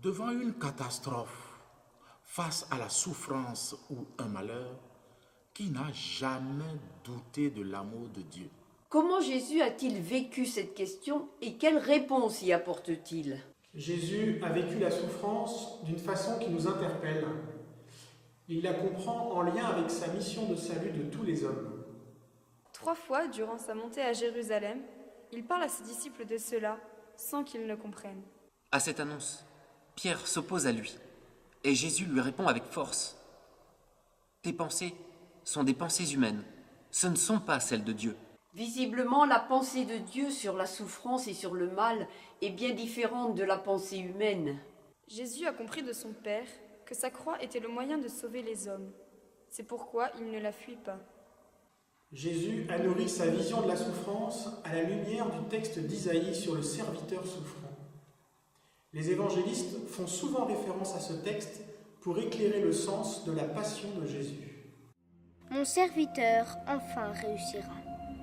Devant une catastrophe, face à la souffrance ou un malheur, qui n'a jamais douté de l'amour de Dieu? Comment Jésus a-t-il vécu cette question et quelle réponse y apporte-t-il? Jésus a vécu la souffrance d'une façon qui nous interpelle. Il la comprend en lien avec sa mission de salut de tous les hommes. 3 fois, durant sa montée à Jérusalem, il parle à ses disciples de cela, sans qu'ils ne comprennent. À cette annonce, Pierre s'oppose à lui, et Jésus lui répond avec force. Tes pensées sont des pensées humaines, ce ne sont pas celles de Dieu. Visiblement, la pensée de Dieu sur la souffrance et sur le mal est bien différente de la pensée humaine. Jésus a compris de son Père que sa croix était le moyen de sauver les hommes. C'est pourquoi il ne la fuit pas. Jésus a nourri sa vision de la souffrance à la lumière du texte d'Isaïe sur le serviteur souffrant. Les évangélistes font souvent référence à ce texte pour éclairer le sens de la passion de Jésus. Mon serviteur enfin réussira.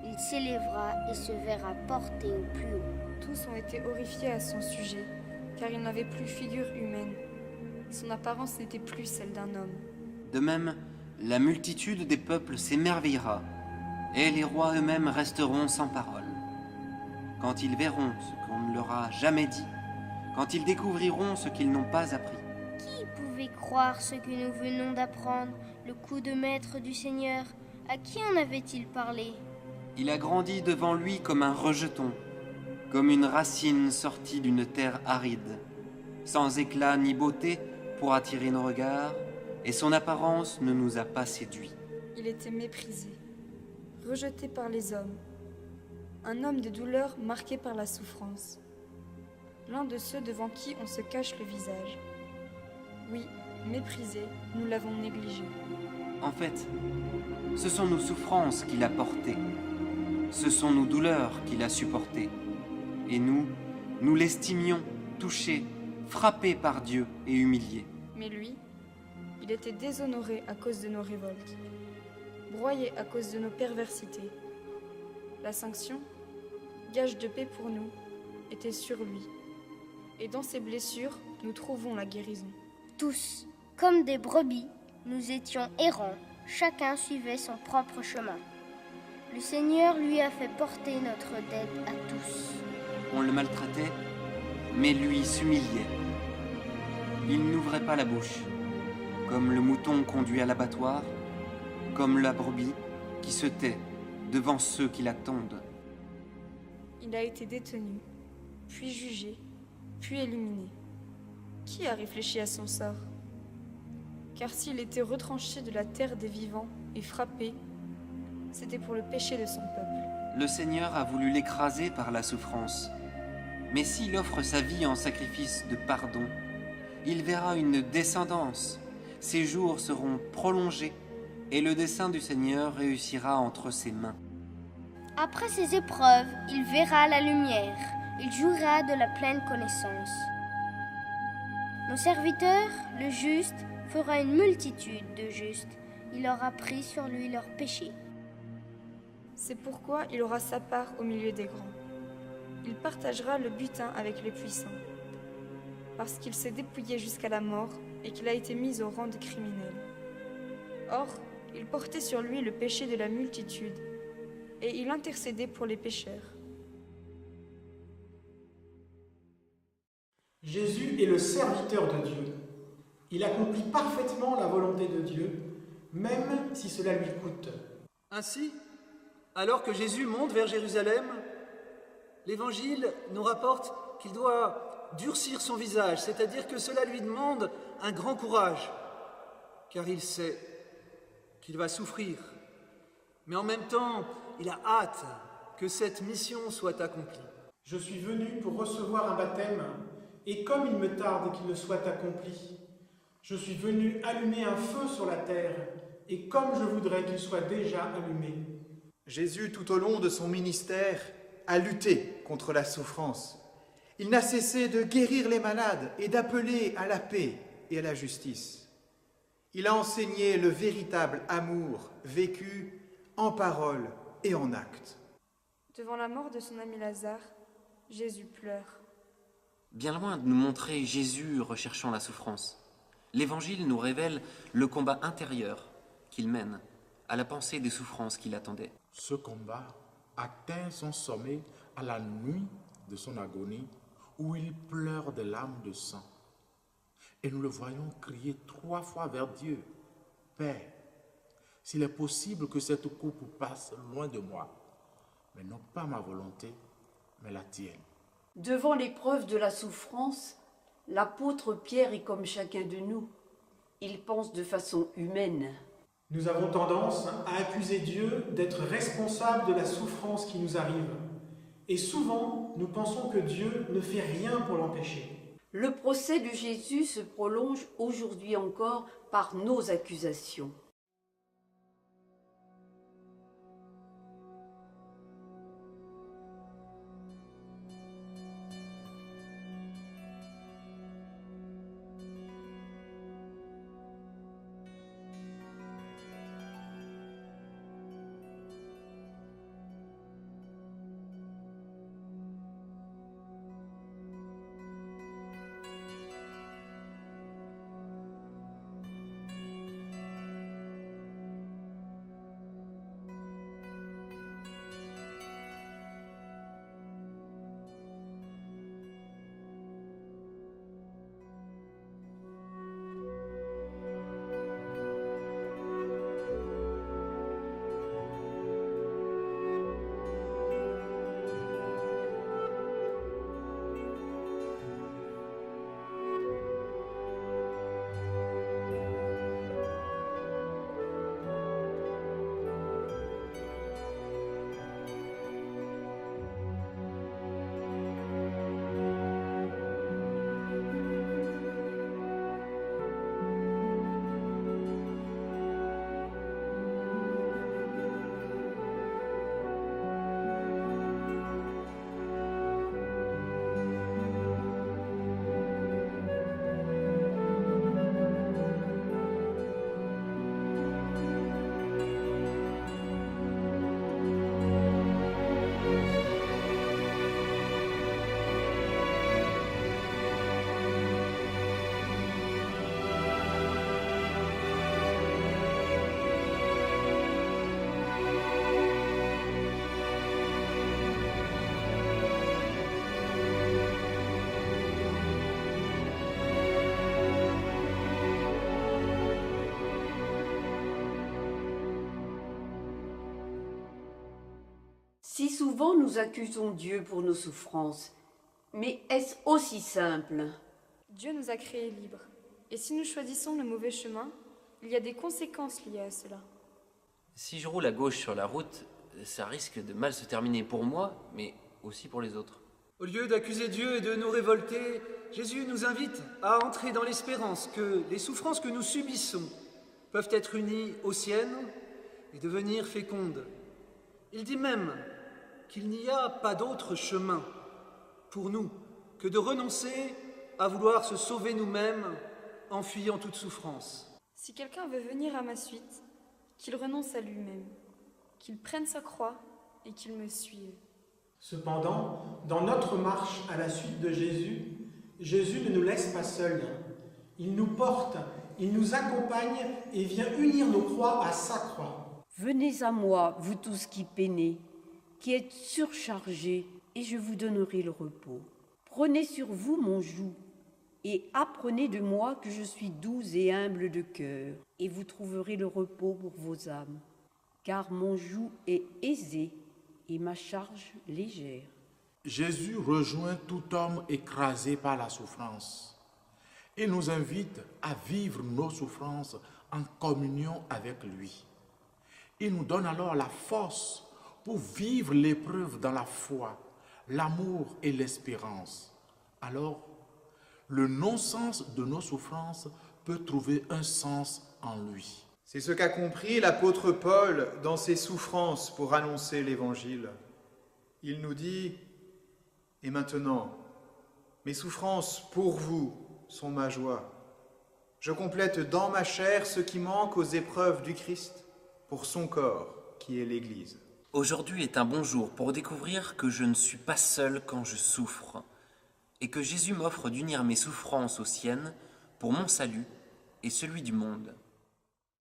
Il s'élèvera et se verra porté au plus haut. Tous ont été horrifiés à son sujet, car il n'avait plus figure humaine. Son apparence n'était plus celle d'un homme. De même, la multitude des peuples s'émerveillera, et les rois eux-mêmes resteront sans parole. Quand ils verront ce qu'on ne leur a jamais dit, quand ils découvriront ce qu'ils n'ont pas appris. Qui pouvait croire ce que nous venons d'apprendre, le coup de maître du Seigneur? À qui en avait-il parlé? Il a grandi devant lui comme un rejeton, comme une racine sortie d'une terre aride, sans éclat ni beauté pour attirer nos regards, et son apparence ne nous a pas séduits. Il était méprisé, rejeté par les hommes, un homme de douleur marqué par la souffrance, l'un de ceux devant qui on se cache le visage. Oui, méprisé, nous l'avons négligé. En fait, ce sont nos souffrances qu'il a portées. Ce sont nos douleurs qu'il a supportées. Et nous l'estimions touché, frappé par Dieu et humilié. Mais lui, il était déshonoré à cause de nos révoltes, broyé à cause de nos perversités. La sanction, gage de paix pour nous, était sur lui. Et dans ses blessures, nous trouvons la guérison. Tous, comme des brebis, nous étions errants, chacun suivait son propre chemin. Le Seigneur lui a fait porter notre dette à tous. On le maltraitait, mais lui s'humiliait. Il n'ouvrait pas la bouche, comme le mouton conduit à l'abattoir, comme la brebis qui se tait devant ceux qui la tondent. Il a été détenu, puis jugé, puis éliminé. Qui a réfléchi à son sort? Car s'il était retranché de la terre des vivants et frappé, c'était pour le péché de son peuple. Le Seigneur a voulu l'écraser par la souffrance. Mais s'il offre sa vie en sacrifice de pardon, il verra une descendance. Ses jours seront prolongés et le dessein du Seigneur réussira entre ses mains. Après ces épreuves, il verra la lumière. Il jouira de la pleine connaissance. Mon serviteur, le juste, fera une multitude de justes. Il aura pris sur lui leurs péchés. C'est pourquoi il aura sa part au milieu des grands. Il partagera le butin avec les puissants, parce qu'il s'est dépouillé jusqu'à la mort et qu'il a été mis au rang de criminel. Or, il portait sur lui le péché de la multitude, et il intercédait pour les pécheurs. Jésus est le serviteur de Dieu. Il accomplit parfaitement la volonté de Dieu, même si cela lui coûte. Ainsi, alors que Jésus monte vers Jérusalem, l'Évangile nous rapporte qu'il doit durcir son visage, c'est-à-dire que cela lui demande un grand courage, car il sait qu'il va souffrir. Mais en même temps, il a hâte que cette mission soit accomplie. Je suis venu pour recevoir un baptême, et comme il me tarde qu'il ne soit accompli, je suis venu allumer un feu sur la terre, et comme je voudrais qu'il soit déjà allumé. Jésus, tout au long de son ministère, a lutté contre la souffrance. Il n'a cessé de guérir les malades et d'appeler à la paix et à la justice. Il a enseigné le véritable amour vécu en parole et en acte. Devant la mort de son ami Lazare, Jésus pleure. Bien loin de nous montrer Jésus recherchant la souffrance, l'Évangile nous révèle le combat intérieur qu'il mène à la pensée des souffrances qui l'attendaient. Ce combat atteint son sommet à la nuit de son agonie, où il pleure des larmes de sang. Et nous le voyons crier 3 fois vers Dieu, « Père, s'il est possible que cette coupe passe loin de moi, mais non pas ma volonté, mais la tienne. » Devant l'épreuve de la souffrance, l'apôtre Pierre est comme chacun de nous. Il pense de façon humaine. Nous avons tendance à accuser Dieu d'être responsable de la souffrance qui nous arrive. Et souvent, nous pensons que Dieu ne fait rien pour l'empêcher. Le procès de Jésus se prolonge aujourd'hui encore par nos accusations. Si souvent nous accusons Dieu pour nos souffrances, mais est-ce aussi simple? Dieu nous a créés libres. Et si nous choisissons le mauvais chemin, il y a des conséquences liées à cela. Si je roule à gauche sur la route, ça risque de mal se terminer pour moi, mais aussi pour les autres. Au lieu d'accuser Dieu et de nous révolter, Jésus nous invite à entrer dans l'espérance que les souffrances que nous subissons peuvent être unies aux siennes et devenir fécondes. Il dit même qu'il n'y a pas d'autre chemin pour nous que de renoncer à vouloir se sauver nous-mêmes en fuyant toute souffrance. Si quelqu'un veut venir à ma suite, qu'il renonce à lui-même, qu'il prenne sa croix et qu'il me suive. Cependant, dans notre marche à la suite de Jésus, Jésus ne nous laisse pas seuls. Il nous porte, il nous accompagne et vient unir nos croix à sa croix. Venez à moi, vous tous qui peinez, qui êtes surchargés, et je vous donnerai le repos. Prenez sur vous mon joug, et apprenez de moi que je suis doux et humble de cœur, et vous trouverez le repos pour vos âmes. Car mon joug est aisé, et ma charge légère. Jésus rejoint tout homme écrasé par la souffrance et nous invite à vivre nos souffrances en communion avec lui. Il nous donne alors la force pour vivre l'épreuve dans la foi, l'amour et l'espérance, alors le non-sens de nos souffrances peut trouver un sens en lui. C'est ce qu'a compris l'apôtre Paul dans ses souffrances pour annoncer l'Évangile. Il nous dit « Et maintenant, mes souffrances pour vous sont ma joie. Je complète dans ma chair ce qui manque aux épreuves du Christ pour son corps, qui est l'Église. » Aujourd'hui est un bon jour pour découvrir que je ne suis pas seul quand je souffre, et que Jésus m'offre d'unir mes souffrances aux siennes pour mon salut et celui du monde.